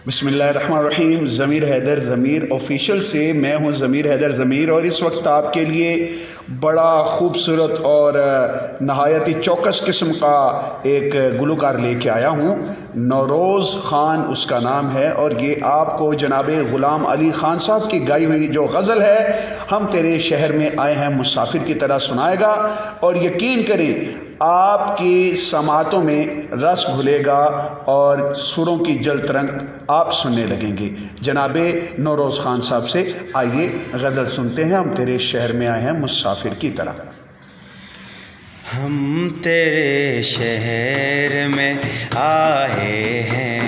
बिस्मिल्लाहिर्रहमानिर्रहीम। ज़मीर हैदर ज़मीर ऑफिशियल से मैं हूं ज़मीर हैदर ज़मीर, और इस वक्त आपके लिए बड़ा ख़ूबसूरत और नहायत ही चौकस किस्म का एक गुलकार लेके आया हूं। नौरोज़ ख़ान उसका नाम है, और ये आपको जनाब ग़ुलाम अली ख़ान साहब की गाई हुई जो गज़ल है, हम तेरे शहर में आए हैं मुसाफिर की तरह सुनाएगा। और यकीन करें आपकी समातों में रस घुलेगा और सुरों की जल तरंग आप सुनने लगेंगे। जनाबे नौरोज़ ख़ान साहब से आइए गज़ल सुनते हैं। हम तेरे शहर में आए हैं मुसाफिर की तरह। हम तेरे शहर में आए हैं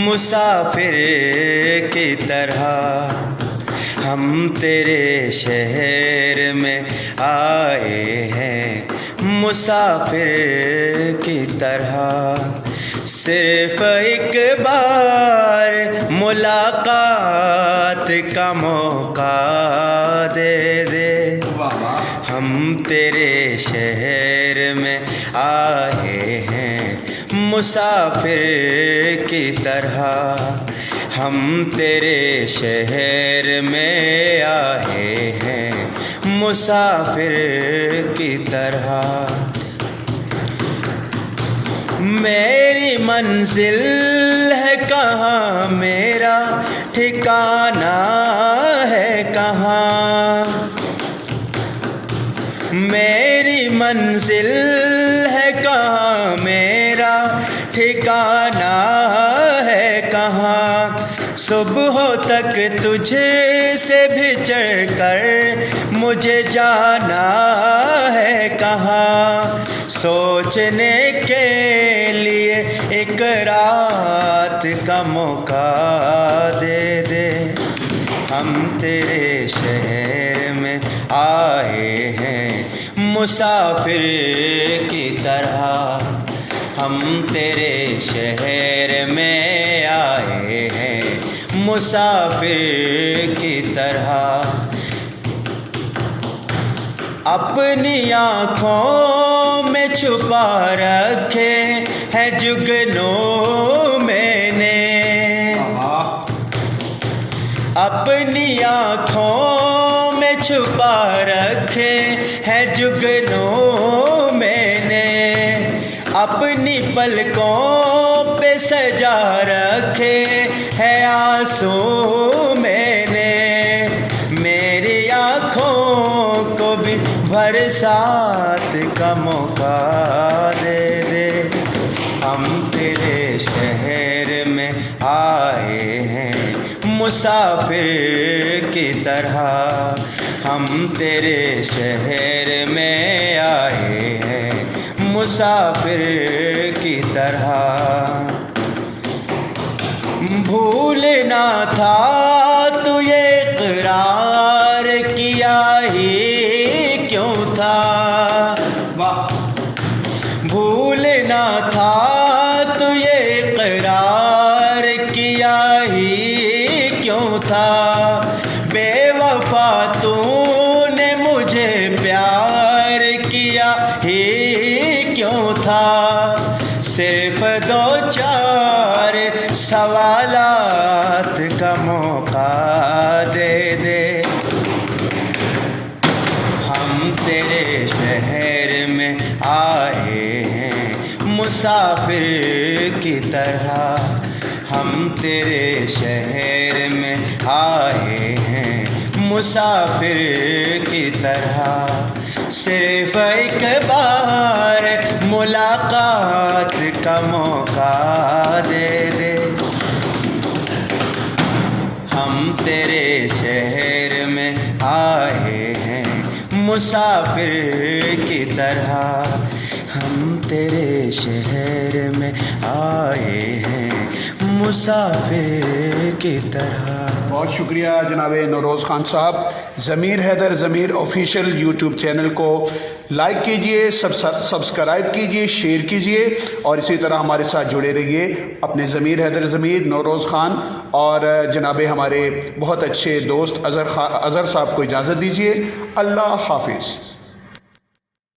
मुसाफिर की तरह, हम तेरे शहर में आए हैं मुसाफिर की तरह। सिर्फ एक बार मुलाकात का मौका दे दे, हम तेरे शहर में आए हैं मुसाफिर की तरह, हम तेरे शहर में आए हैं मुसाफिर की तरह। मेरी मंजिल है कहाँ, मेरा ठिकाना है कहाँ, मेरी मंजिल है कहाँ, मेरा ठिकाना है कहाँ। सुबह तक तुझे से बिछड़ कर मुझे जाना है कहाँ। सोचने के लिए एक रात का मौका दे दे, हम तेरे शहर में आए हैं मुसाफिर की तरह, हम तेरे शहर में आए हैं मुसाफिर की तरह। अपनी आँखों में छुपा रखे हैं जुगनू मैंने, अपनी आँखों में छुपा रखे हैं जुगनू मैंने, अपनी पलकों पे सजा रखे हैं आंसू मैंने। मेरी आँखों को भी बरसात का मौका दे दे, हम तेरे शहर में आए हैं मुसाफिर की तरह, हम तेरे शहर में आए हैं मुसाफिर की तरह। भूलना था तू ये इक़रार किया ही क्यों था, भूलना था तू ये इक़रार किया ही क्यों था। बेवफा तूने मुझे प्यार किया ही क्यों था। सिर्फ दो चार सवालात का मौका दे दे, हम तेरे शहर में आए हैं मुसाफिर की तरह, हम तेरे शहर में आए हैं मुसाफिर की तरह। सिर्फ एक बार मुलाकात का मौका दे दे, हम तेरे शहर में आए हैं मुसाफिर की तरह, हम तेरे शहर में आए हैं मुसाफिर की तरह। बहुत शुक्रिया जनाब नौरोज़ ख़ान साहब। ज़मीर हैदर ज़मीर ऑफिशियल यूट्यूब चैनल को लाइक कीजिए, सब्सक्राइब कीजिए, शेयर कीजिए, और इसी तरह हमारे साथ जुड़े रहिए। अपने ज़मीर हैदर ज़मीर नौरोज़ ख़ान और जनाब हमारे बहुत अच्छे दोस्त अज़हर साहब को इजाज़त दीजिए। अल्लाह हाफिज़।